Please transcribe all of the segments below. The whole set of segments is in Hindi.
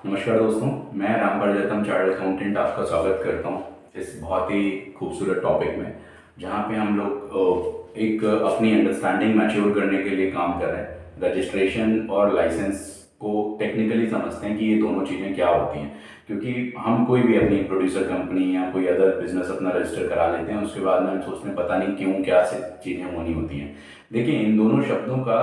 नमस्कार दोस्तों, मैं रामगढ़ जतम चार्टर्ड अकाउंटेंट आपका स्वागत करता हूँ इस बहुत ही खूबसूरत टॉपिक में, जहाँ पे हम लोग एक अपनी अंडरस्टैंडिंग मैच्योर करने के लिए काम कर रहे हैं। रजिस्ट्रेशन और लाइसेंस को टेक्निकली समझते हैं कि ये दोनों चीज़ें क्या होती हैं, क्योंकि हम कोई भी अपनी प्रोड्यूसर कंपनी या कोई अदर बिजनेस अपना रजिस्टर करा लेते हैं, उसके बाद में हम सोचते हैं पता नहीं क्यों क्या से चीज़ें होनी होती हैं। देखिए, इन दोनों शब्दों का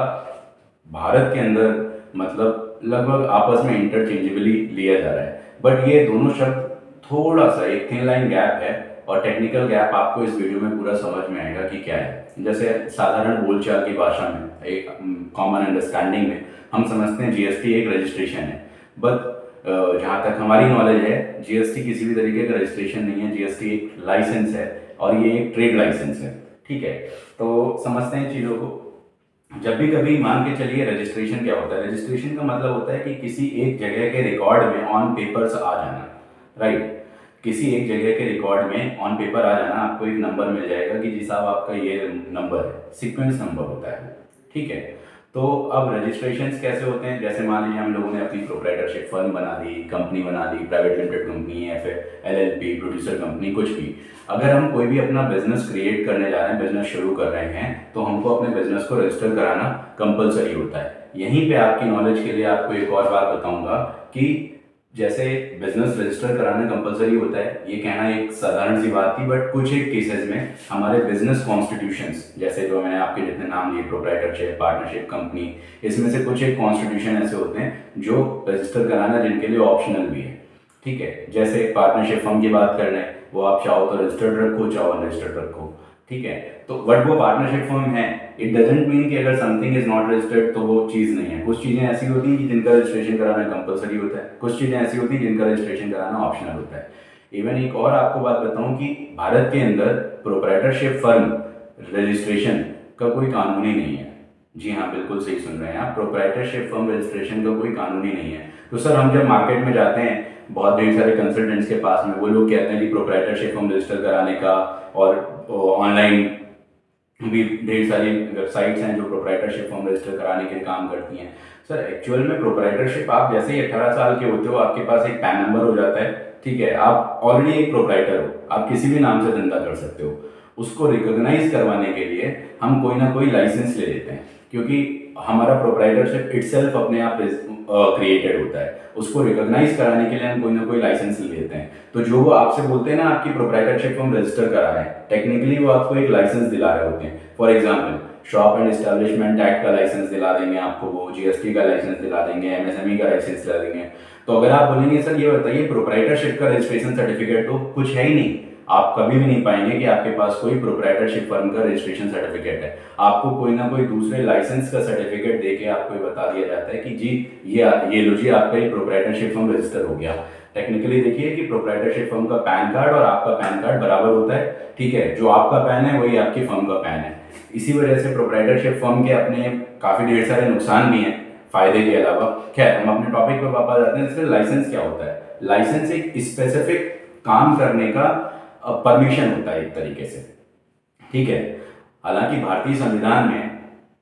भारत के अंदर मतलब लगभग आपस में इंटरचेंजेबली लिया जा रहा है, बट ये दोनों शब्द थोड़ा सा एक थिन लाइन गैप है, और टेक्निकल गैप आपको इस वीडियो में पूरा समझ में आएगा कि क्या है। जैसे साधारण बोलचाल की भाषा में, एक कॉमन अंडरस्टैंडिंग में हम समझते हैं जीएसटी एक रजिस्ट्रेशन है, बट जहाँ तक हमारी नॉलेज है, जीएसटी किसी भी तरीके का रजिस्ट्रेशन नहीं है। जीएसटी एक लाइसेंस है और ये एक ट्रेड लाइसेंस है। ठीक है, तो समझते हैं चीज़ों को। जब भी कभी मान के चलिए, रजिस्ट्रेशन क्या होता है? रजिस्ट्रेशन का मतलब होता है कि किसी एक जगह के रिकॉर्ड में ऑन पेपर्स आ जाना। राइट, किसी एक जगह के रिकॉर्ड में ऑन पेपर आ जाना, आपको एक नंबर मिल जाएगा कि जी साहब आपका ये नंबर है, सीक्वेंस नंबर होता है। ठीक है, तो अब रजिस्ट्रेशन कैसे होते हैं? जैसे मान लीजिए हम लोगों ने अपनी प्रोप्राइटरशिप फर्म बना दी, कंपनी बना दी, प्राइवेट लिमिटेड कंपनी या फिर एलएलपी, प्रोड्यूसर कंपनी, कुछ भी। अगर हम कोई भी अपना बिजनेस क्रिएट करने जा रहे हैं, बिजनेस शुरू कर रहे हैं, तो हमको अपने बिजनेस को रजिस्टर कराना कंपलसरी होता है। यहीं पे आपकी नॉलेज के लिए आपको एक और बात बताऊंगा कि जैसे बिजनेस रजिस्टर कराना कंपलसरी होता है, ये कहना एक साधारण सी बात थी, बट कुछ एक केसेस में हमारे बिजनेस कॉन्स्टिट्यूशंस, जैसे जो मैंने आपके जितने नाम लिए, प्रोप्राइटरशिप, पार्टनरशिप, कंपनी, इसमें से कुछ एक कॉन्स्टिट्यूशन ऐसे होते हैं जो रजिस्टर कराना जिनके लिए ऑप्शनल भी है। ठीक है, जैसे पार्टनरशिप फर्म की बात कर रहे हैं, वो आप चाहो तो रजिस्टर्ड रखो, चाहो अनरजिस्टर्ड रखो। ठीक है, तो बट वो पार्टनरशिप फर्म है, इट डजेंट मीन कि अगर समथिंग इज नॉट रजिस्टर्ड तो वो चीज़ नहीं है। कुछ चीज़ें ऐसी होती हैं कि जिनका रजिस्ट्रेशन कराना कंपलसरी होता है, कुछ चीज़ें ऐसी होती हैं जिनका रजिस्ट्रेशन कराना ऑप्शनल होता है। इवन एक और आपको बात बताऊं कि भारत के अंदर प्रोप्राइटरशिप फर्म रजिस्ट्रेशन का कोई कानून ही नहीं है। जी हाँ, बिल्कुल सही सुन रहे हैं आप, प्रोप्राइटरशिप फर्म रजिस्ट्रेशन का कोई कानून ही नहीं है। तो सर, हम जब मार्केट में जाते हैं बहुत ढेर सारे कंसल्टेंट्स के पास में, वो लोग कहते हैं कि प्रोप्राइटरशिप फर्म रजिस्टर कराने का, और ऑनलाइन भी ढेर सारी वेबसाइट्स हैं जो प्रोप्राइटरशिप फर्म रजिस्टर कराने के लिए काम करती हैं। सर, एक्चुअल में प्रोप्राइटरशिप, आप जैसे ही 18 साल के होते हो, आपके पास एक पैन नंबर हो जाता है। ठीक है, आप ऑलरेडी एक प्रोप्राइटर हो, आप किसी भी नाम से धंधा कर सकते हो। उसको रिकॉग्नाइज करवाने के लिए हम कोई ना कोई लाइसेंस ले लेते हैं, क्योंकि हमारा प्रोप्राइटरशिप इटसेल्फ अपने आप क्रिएटेड होता है। उसको रिकॉग्नाइज कराने के लिए हम कोई ना कोई लाइसेंस ले लेते हैं। तो जो वो आपसे बोलते हैं ना, आपकी प्रोप्राइटरशिप फर्म रजिस्टर करा रहे हैं, टेक्निकली वो आपको एक लाइसेंस दिला रहे होते हैं। For example, shop and establishment act का लाइसेंस दिला देंगे आपको, वो जीएसटी का लाइसेंस दिला देंगे, एमएसएमई का लाइसेंस दिला देंगे। तो अगर आप बोलेंगे सर ये बताइए प्रोप्राइटरशिप का रजिस्ट्रेशन सर्टिफिकेट तो कुछ है ही नहीं, आप कभी भी नहीं पाएंगे कि आपके पास कोई प्रोप्राइटरशिप फर्म का रजिस्ट्रेशन सर्टिफिकेट है। आपको कोई ना कोई दूसरे लाइसेंस का सर्टिफिकेट देके आपको ये बता दिया जाता है कि जी ये लो जी, आपका ये प्रोप्राइटरशिप फर्म रजिस्टर हो गया। टेक्निकली देखिए कि प्रोप्राइटरशिप फर्म का पैन कार्ड और आपका पैन कार्ड बराबर होता है। ठीक है, जो आपका पैन है वही आपकी फर्म का पैन है। इसी वजह से प्रोप्राइटरशिप फर्म के अपने काफी ढेर सारे नुकसान भी हैं फायदे के अलावा। खैर, हम अपने टॉपिक पर वापस आते हैं। इसलिए लाइसेंस क्या होता है? लाइसेंस एक स्पेसिफिक काम करने का परमिशन होता है एक तरीके से। ठीक है, हालांकि भारतीय संविधान में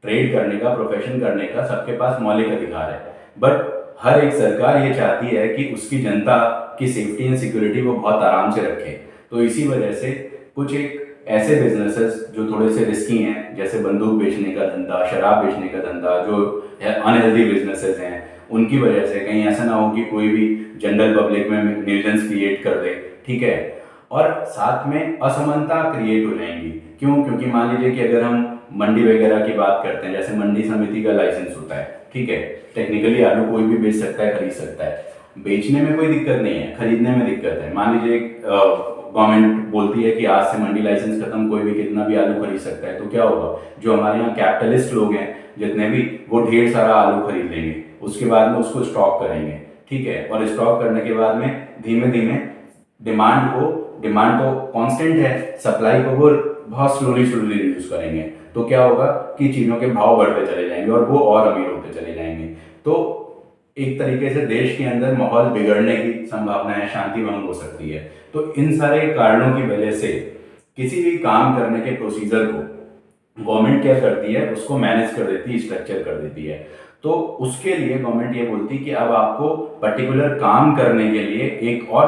ट्रेड करने का, प्रोफेशन करने का सबके पास मौलिक अधिकार है, बट हर एक सरकार ये चाहती है कि उसकी जनता की सेफ्टी एंड सिक्योरिटी वो बहुत आराम से रखे। तो इसी वजह से कुछ एक ऐसे बिजनेसेस जो थोड़े से रिस्की हैं, जैसे बंदूक बेचने का धंधा, शराब बेचने का धंधा, जो अनहेल्दी बिजनेसेस हैं, उनकी वजह से कहीं ऐसा ना हो कि कोई भी जनरल पब्लिक में न्यूजेंस क्रिएट कर दे। ठीक है, और साथ में असमानता क्रिएट हो जाएंगी। क्यों? क्योंकि मान लीजिए कि अगर हम मंडी वगैरह की बात करते हैं, जैसे मंडी समिति का लाइसेंस होता है। ठीक है, टेक्निकली आलू कोई भी बेच सकता है, खरीद सकता है, बेचने में कोई दिक्कत नहीं है, खरीदने में दिक्कत है। मान लीजिए गवर्नमेंट बोलती है कि आज से मंडी लाइसेंस खत्म, कोई भी कितना भी आलू खरीद सकता है, तो क्या होगा? जो हमारे यहाँ कैपिटलिस्ट लोग हैं जितने भी, वो ढेर सारा आलू खरीद लेंगे, उसके बाद में उसको स्टॉक करेंगे। ठीक है, और स्टॉक करने के बाद में धीमे धीमे डिमांड तो कांस्टेंट है, सप्लाई को वो बहुत स्लोली रिड्यूस करेंगे। तो क्या होगा कि चीज़ों के भाव बढ़ते चले जाएंगे और वो और अमीर होते चले जाएंगे। तो एक तरीके से देश के अंदर माहौल बिगड़ने की संभावना है, शांति भंग हो सकती है। तो इन सारे कारणों की वजह से किसी भी काम करने के प्रोसीजर को गवर्नमेंट क्या करती है, उसको मैनेज कर देती है, स्ट्रक्चर कर देती है। तो उसके लिए गवर्नमेंट ये बोलती है कि अब आपको पर्टिकुलर काम करने के लिए एक और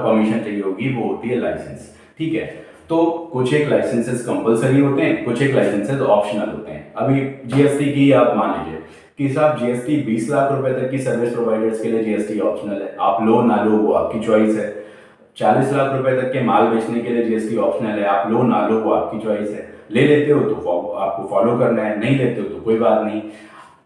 परमिशन चाहिए होगी, वो होती है लाइसेंस। ठीक है, तो कुछ एक लाइसेंसेस कंपलसरी होते हैं, कुछ एक लाइसेंसेस ऑप्शनल होते हैं। अभी जीएसटी की आप मान लीजिए कि साहब जीएसटी 20 लाख रुपए तक की सर्विस प्रोवाइडर्स के लिए जीएसटी ऑप्शनल है, आप लो ना लो वो आपकी चॉइस है। 40 लाख रुपए तक के माल बेचने के लिए जीएसटी ऑप्शनल है, आप लो ना लो वो आपकी चॉइस है। ले लेते हो तो आपको फॉलो करना है, नहीं लेते हो तो कोई बात नहीं।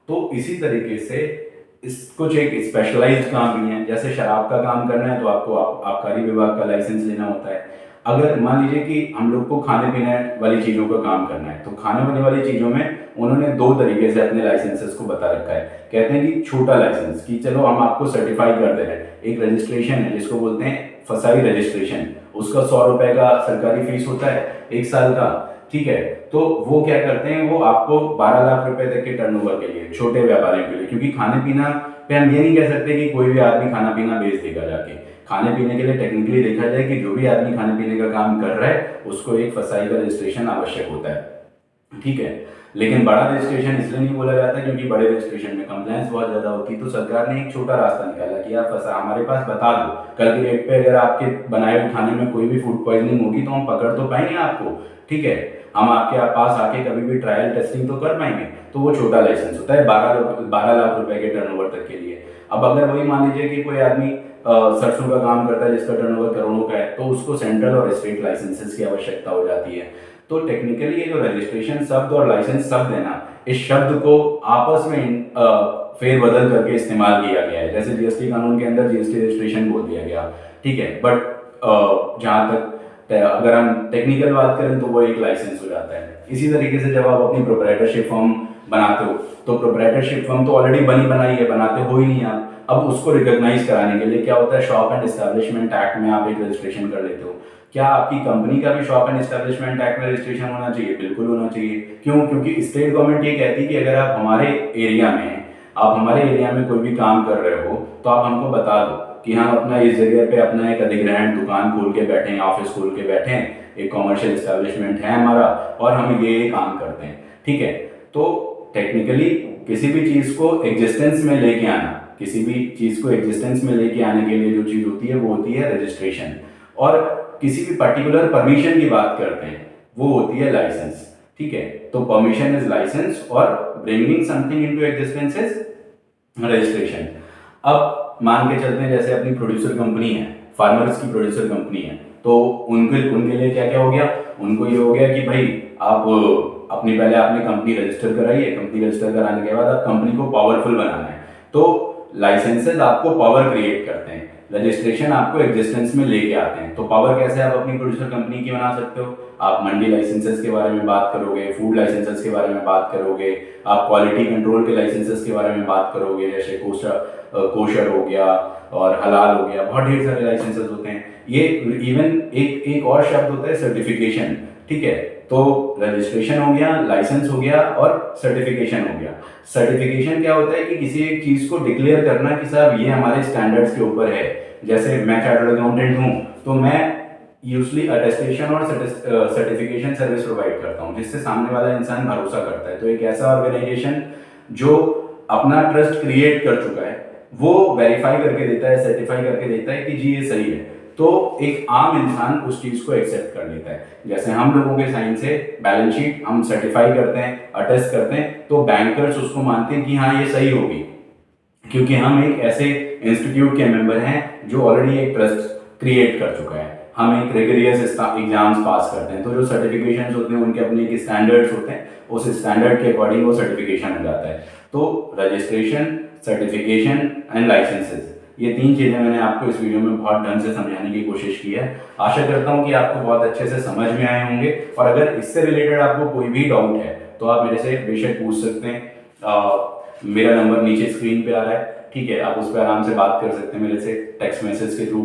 तो इसी तरीके से इस कुछ एक स्पेशलाइज्ड काम भी हैं, जैसे शराब का काम करना है तो आपको आबकारी विभाग का लाइसेंस लेना होता है। अगर मान लीजिए कि हम लोग को खाने पीने वाली चीज़ों का काम करना है, तो खाने पीने वाली चीज़ों में उन्होंने दो तरीके से अपने लाइसेंसेस को बता रखा है। कहते हैं कि छोटा लाइसेंस, कि चलो हम आपको सर्टिफाई कर दे रहे हैं, एक रजिस्ट्रेशन है जिसको बोलते हैं फसाई रजिस्ट्रेशन, उसका 100 रुपए का सरकारी फीस होता है 1 साल का। ठीक है, तो वो क्या करते हैं, वो आपको 12 लाख रुपए तक के टर्नओवर के लिए, छोटे व्यापारियों के लिए, क्योंकि खाने पीना पे हम ये नहीं कह सकते कि कोई भी आदमी खाना पीना बेच देगा जाके। खाने पीने के लिए टेक्निकली देखा जाए कि जो भी आदमी खाने पीने का काम कर रहा है उसको एक फसाई का रजिस्ट्रेशन आवश्यक होता है। ठीक है, लेकिन बड़ा रजिस्ट्रेशन इसलिए नहीं बोला जाता क्योंकि बड़े रजिस्ट्रेशन में कंप्लायंस बहुत ज़्यादा होती है। तो सरकार ने एक छोटा रास्ता निकाला कि यार फंसा हमारे पास बता दो, कल की डेट पे अगर आपके बनाए हुए खाने में कोई भी फूड पॉइजनिंग होगी तो हम पकड़ तो पाएंगे आपको। ठीक है, हम आपके पास आके कभी भी ट्रायल टेस्टिंग तो कर पाएंगे। तो वो छोटा लाइसेंस होता है 12 लाख रुपए के टर्नओवर तक के लिए। अब अगर वही मान लीजिए कि कोई आदमी सरसों का काम करता है जिसका टर्नओवर करोड़ों का है, तो उसको सेंट्रल और स्टेट लाइसेंसेस की आवश्यकता हो जाती है। तो टेक्निकली ये जो रजिस्ट्रेशन शब्द और लाइसेंस शब्द है ना, इस शब्द को आपस में फेरबदल करके इस्तेमाल किया गया है। जैसे जीएसटी कानून के अंदर जीएसटी रजिस्ट्रेशन बोल दिया गया, ठीक है, बट जहाँ तक अगर हम टेक्निकल बात करें तो वो एक लाइसेंस हो जाता है। इसी तरीके से जब आप अपनी प्रोप्राइटरशिप फर्म बनाते हो, तो प्रोप्राइटरशिप फर्म तो ऑलरेडी बनी बनाई है, बनाते हो ही नहीं आप। अब उसको रिकॉग्नाइज कराने के लिए क्या होता है, शॉप एंड एस्टैब्लिशमेंट एक्ट में आप एक रजिस्ट्रेशन कर लेते हो। क्या आपकी कंपनी का भी शॉप एंड एस्टैब्लिशमेंट एक्ट में रजिस्ट्रेशन होना चाहिए? बिल्कुल होना चाहिए। क्यों? क्योंकि स्टेट गवर्नमेंट ये कहती है कि अगर आप हमारे एरिया में कोई भी काम कर रहे हो तो आप हमको बता दो कि हम अपना इस जगह पे अपना एक अधिग्रहण दुकान खोल के बैठे हैं, ऑफिस खोल के बैठे हैं, एक कॉमर्शियल एस्टैब्लिशमेंट है हमारा और हम ये काम करते हैं। ठीक है, तो टेक्निकली किसी भी चीज़ को एग्जिस्टेंस में लेके आना, किसी भी चीज़ को एग्जिस्टेंस में लेके आने के लिए जो चीज़ होती है वो होती है रजिस्ट्रेशन। और किसी भी पर्टिकुलर परमिशन की बात करते हैं वो होती है लाइसेंस। ठीक है, तो परमिशन इज लाइसेंस और bringing something into existence is registration. अब मान के चलते हैं जैसे अपनी प्रोड्यूसर कंपनी है, फार्मर्स की प्रोड्यूसर कंपनी है, तो उनके लिए क्या क्या हो गया, उनको ये हो गया कि भाई आप अपनी पहले आपने कंपनी रजिस्टर कराई है, कंपनी रजिस्टर कराने के बाद आप कंपनी को पावरफुल बनाना है। तो लाइसेंसेज आपको पावर क्रिएट करते हैं, रजिस्ट्रेशन आपको एग्जिस्टेंस में लेके आते हैं। तो पावर कैसे आप अपनी प्रोड्यूसर कंपनी की बना सकते हो? आप मंडी लाइसेंसेस के बारे में बात करोगे, फूड लाइसेंसेस के बारे में बात करोगे, आप क्वालिटी कंट्रोल के लाइसेंसेस के बारे में बात करोगे, जैसे कोशर हो गया और हलाल हो गया, बहुत ढेर सारे लाइसेंसेस होते हैं। ये इवन एक और शब्द होता है सर्टिफिकेशन। ठीक है, तो रजिस्ट्रेशन हो गया, लाइसेंस हो गया और सर्टिफिकेशन हो गया। सर्टिफिकेशन क्या होता है कि किसी एक चीज को डिक्लेयर करना कि साहब ये हमारे स्टैंडर्ड्स के ऊपर है। जैसे मैं चार्टर्ड अकाउंटेंट हूँ तो मैं यूजली अटेस्टेशन और सर्टिफिकेशन सर्विस प्रोवाइड करता हूँ, जिससे सामने वाला इंसान भरोसा करता है। तो एक ऐसा ऑर्गेनाइजेशन जो अपना ट्रस्ट क्रिएट कर चुका है वो वेरीफाई करके देता है, सर्टिफाई करके देता है कि जी ये सही है, तो एक आम इंसान उस चीज को एक्सेप्ट कर लेता है। जैसे हम लोगों के साइन से बैलेंस शीट हम सर्टिफाई करते हैं, अटेस्ट करते हैं, तो बैंकर्स उसको मानते हैं कि हाँ ये सही होगी, क्योंकि हम एक ऐसे इंस्टीट्यूट के मेंबर हैं जो ऑलरेडी एक ट्रस्ट क्रिएट कर चुका है। हम एक रिगरियस एग्जाम्स पास करते हैं, तो जो सर्टिफिकेशन होते हैं उनके अपने एक स्टैंडर्ड्स होते हैं, उस स्टैंडर्ड के अकॉर्डिंग वो सर्टिफिकेशन हो जाता है। तो रजिस्ट्रेशन, सर्टिफिकेशन एंड लाइसेंसेस, ये तीन चीज़ें मैंने आपको इस वीडियो में बहुत ढंग से समझाने की कोशिश की है। आशा करता हूँ कि आपको बहुत अच्छे से समझ में आए होंगे, और अगर इससे रिलेटेड आपको कोई भी डाउट है तो आप मेरे से बेशक पूछ सकते हैं। मेरा नंबर नीचे स्क्रीन पे आ रहा है, ठीक है, आप उस पर आराम से बात कर सकते हैं मेरे से टेक्स्ट मैसेज के थ्रू।